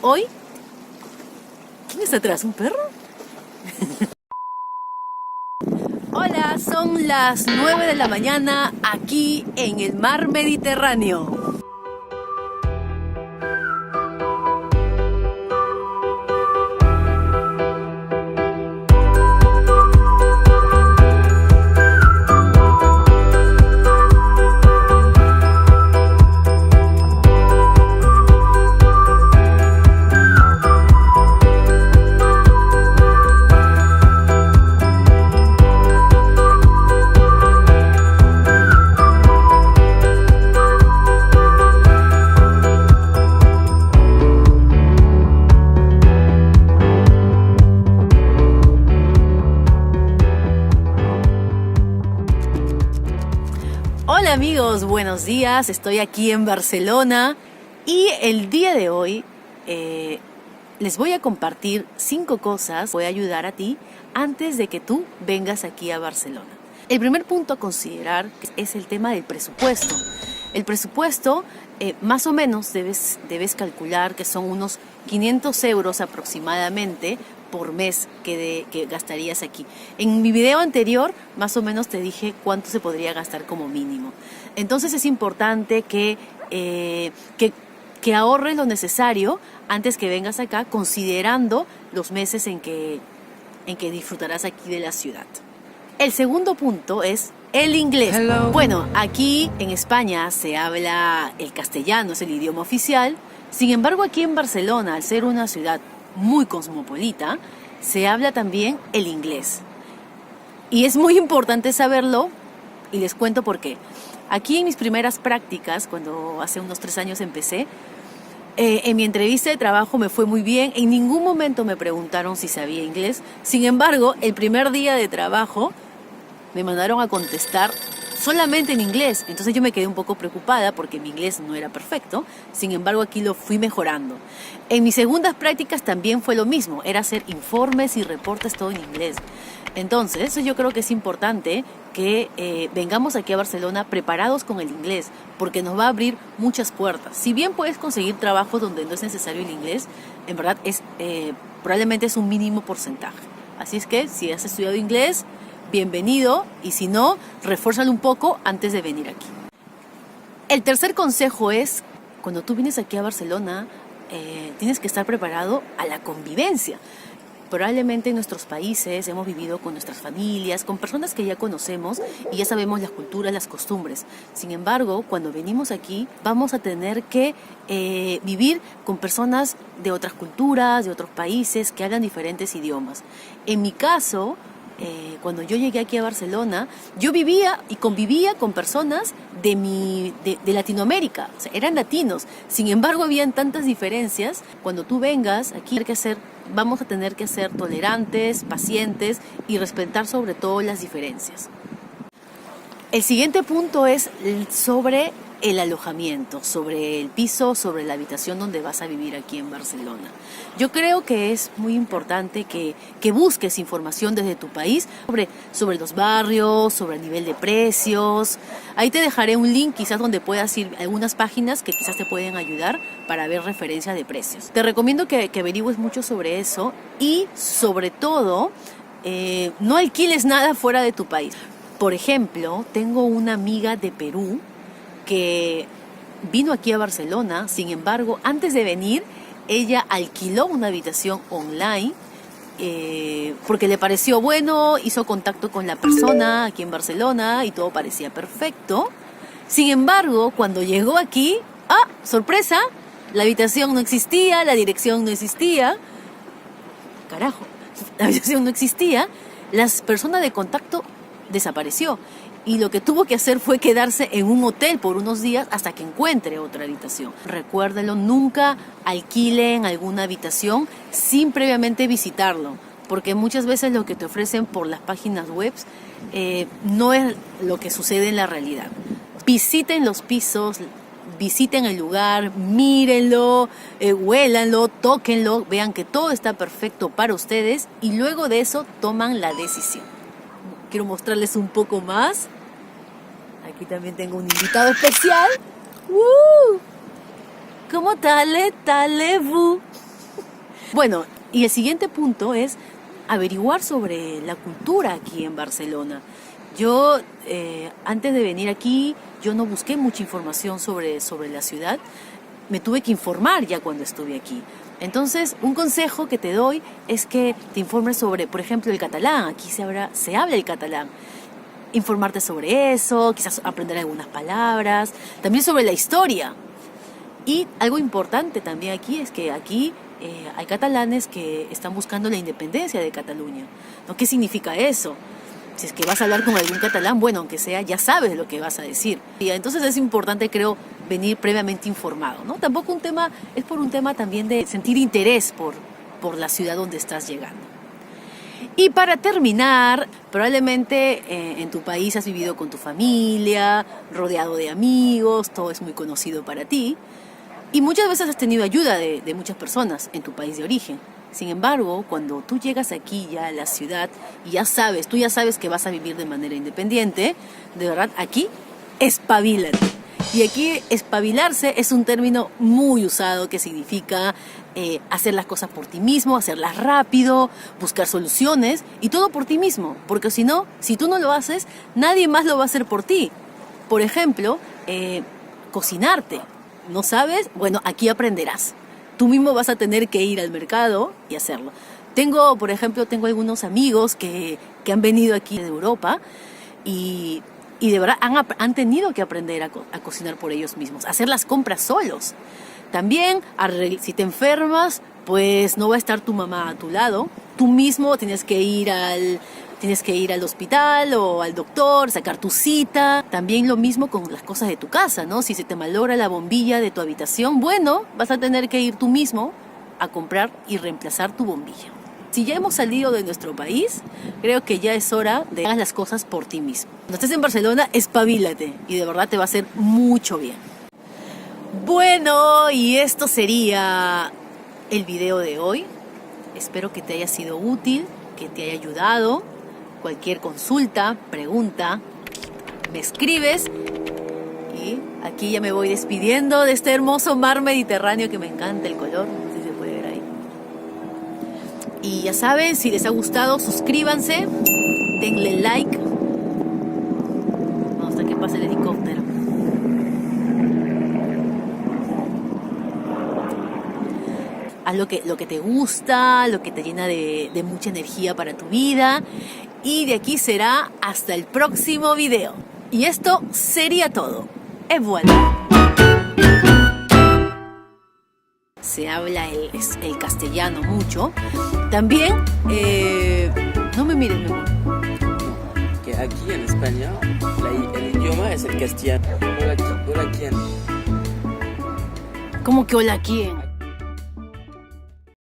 Hoy, ¿quién está atrás? ¿Un perro? Hola, son las 9 de la mañana aquí en el mar Mediterráneo. Hola amigos, buenos días, estoy aquí en Barcelona y el día de hoy les voy a compartir 5 cosas que voy a ayudar a ti antes de que tú vengas aquí a Barcelona. El primer punto a considerar es el tema del presupuesto. El presupuesto más o menos debes calcular que son unos 500 euros aproximadamente por mes que gastarías aquí. En mi video anterior más o menos te dije cuánto se podría gastar como mínimo. Entonces es importante que ahorres lo necesario antes que vengas acá, considerando los meses en que disfrutarás aquí de la ciudad. El segundo punto es el inglés. Hello. Bueno, aquí en España se habla el castellano, es el idioma oficial. Sin embargo, aquí en Barcelona, al ser una ciudad muy cosmopolita, se habla también el inglés. Y es muy importante saberlo, y les cuento por qué. Aquí en mis primeras prácticas, cuando hace unos 3 años empecé, en mi entrevista de trabajo me fue muy bien. En ningún momento me preguntaron si sabía inglés. Sin embargo, el primer día de trabajo me mandaron a contestar solamente en inglés. Entonces yo me quedé un poco preocupada porque mi inglés no era perfecto. Sin embargo, aquí lo fui mejorando. En mis segundas prácticas también fue lo mismo. Era hacer informes y reportes todo en inglés. Entonces, eso yo creo que es importante que vengamos aquí a Barcelona preparados con el inglés, porque nos va a abrir muchas puertas. Si bien puedes conseguir trabajos donde no es necesario el inglés, en verdad probablemente es un mínimo porcentaje. Así es que si has estudiado inglés, bienvenido, y si no, refuérzalo un poco antes de venir aquí. El tercer consejo es, cuando tú vienes aquí a Barcelona, tienes que estar preparado a la convivencia. Probablemente en nuestros países hemos vivido con nuestras familias, con personas que ya conocemos y ya sabemos las culturas, las costumbres. Sin embargo, cuando venimos aquí, vamos a tener que vivir con personas de otras culturas, de otros países, que hablan diferentes idiomas. En mi caso, cuando yo llegué aquí a Barcelona, yo vivía y convivía con personas de Latinoamérica, o sea, eran latinos. Sin embargo, habían tantas diferencias. Cuando tú vengas aquí, vamos a tener que ser tolerantes, pacientes y respetar sobre todo las diferencias. El siguiente punto es sobre el alojamiento, sobre el piso, sobre la habitación donde vas a vivir aquí en Barcelona. Yo creo que es muy importante que busques información desde tu país sobre los barrios, sobre el nivel de precios. Ahí te dejaré un link quizás donde puedas ir a algunas páginas que quizás te pueden ayudar para ver referencias de precios. Te recomiendo que averigües mucho sobre eso y sobre todo no alquiles nada fuera de tu país. Por ejemplo, tengo una amiga de Perú que vino aquí a Barcelona. Sin embargo, antes de venir, ella alquiló una habitación online porque le pareció bueno, hizo contacto con la persona aquí en Barcelona y todo parecía perfecto. Sin embargo, cuando llegó aquí, sorpresa, la habitación no existía, la dirección no existía. Carajo, la habitación no existía, las personas de contacto desapareció. Y lo que tuvo que hacer fue quedarse en un hotel por unos días hasta que encuentre otra habitación. Recuérdelo, nunca alquilen alguna habitación sin previamente visitarlo, porque muchas veces lo que te ofrecen por las páginas web no es lo que sucede en la realidad. Visiten los pisos, visiten el lugar, mírenlo, huélanlo, tóquenlo, vean que todo está perfecto para ustedes y luego de eso toman la decisión. Quiero mostrarles un poco más. Aquí también tengo un invitado especial. ¿Cómo tal, vous? Bueno, y el siguiente punto es averiguar sobre la cultura aquí en Barcelona. Yo, antes de venir aquí, yo no busqué mucha información sobre la ciudad. Me tuve que informar ya cuando estuve aquí. Entonces, un consejo que te doy es que te informes sobre, por ejemplo, el catalán. Aquí se habla el catalán. Informarte sobre eso, quizás aprender algunas palabras. También sobre la historia. Y algo importante también aquí es que aquí hay catalanes que están buscando la independencia de Cataluña, ¿no? ¿Qué significa eso? Si es que vas a hablar con algún catalán, bueno, aunque sea, ya sabes lo que vas a decir. Y entonces es importante, creo, venir previamente informado, ¿no? Tampoco es por un tema también de sentir interés por la ciudad donde estás llegando. Y para terminar, probablemente en tu país has vivido con tu familia, rodeado de amigos, todo es muy conocido para ti. Y muchas veces has tenido ayuda de muchas personas en tu país de origen. Sin embargo, cuando tú llegas aquí ya a la ciudad y tú ya sabes que vas a vivir de manera independiente, de verdad, aquí, espabilate. Y aquí, espabilarse es un término muy usado que significa hacer las cosas por ti mismo, hacerlas rápido, buscar soluciones y todo por ti mismo. Porque si no, si tú no lo haces, nadie más lo va a hacer por ti. Por ejemplo, cocinarte. ¿No sabes? Bueno, aquí aprenderás. Tú mismo vas a tener que ir al mercado y hacerlo. Por ejemplo, tengo algunos amigos que han venido aquí de Europa y de verdad han tenido que aprender a cocinar por ellos mismos, a hacer las compras solos. También, si te enfermas, pues no va a estar tu mamá a tu lado. Tú mismo tienes que ir al hospital o al doctor, sacar tu cita. También lo mismo con las cosas de tu casa, ¿no? Si se te malogra la bombilla de tu habitación, bueno, vas a tener que ir tú mismo a comprar y reemplazar tu bombilla. Si ya hemos salido de nuestro país, creo que ya es hora de hacer las cosas por ti mismo. Cuando estés en Barcelona, espabilate y de verdad te va a hacer mucho bien. Bueno, y esto sería el video de hoy. Espero que te haya sido útil, que te haya ayudado. Cualquier consulta, pregunta, me escribes. Y aquí ya me voy despidiendo de este hermoso mar Mediterráneo que me encanta el color. No sé si se puede ver ahí. Y ya saben, si les ha gustado, suscríbanse, denle like. Vamos a que pase el helicóptero. Haz lo que te gusta, lo que te llena de mucha energía para tu vida. Y de aquí será hasta el próximo video. Y esto sería todo. Et voilà. Se habla el castellano mucho. También, no me mires, mi amor. Que aquí en España el idioma es el castellano. Hola, ¿quién? ¿Cómo que hola quién?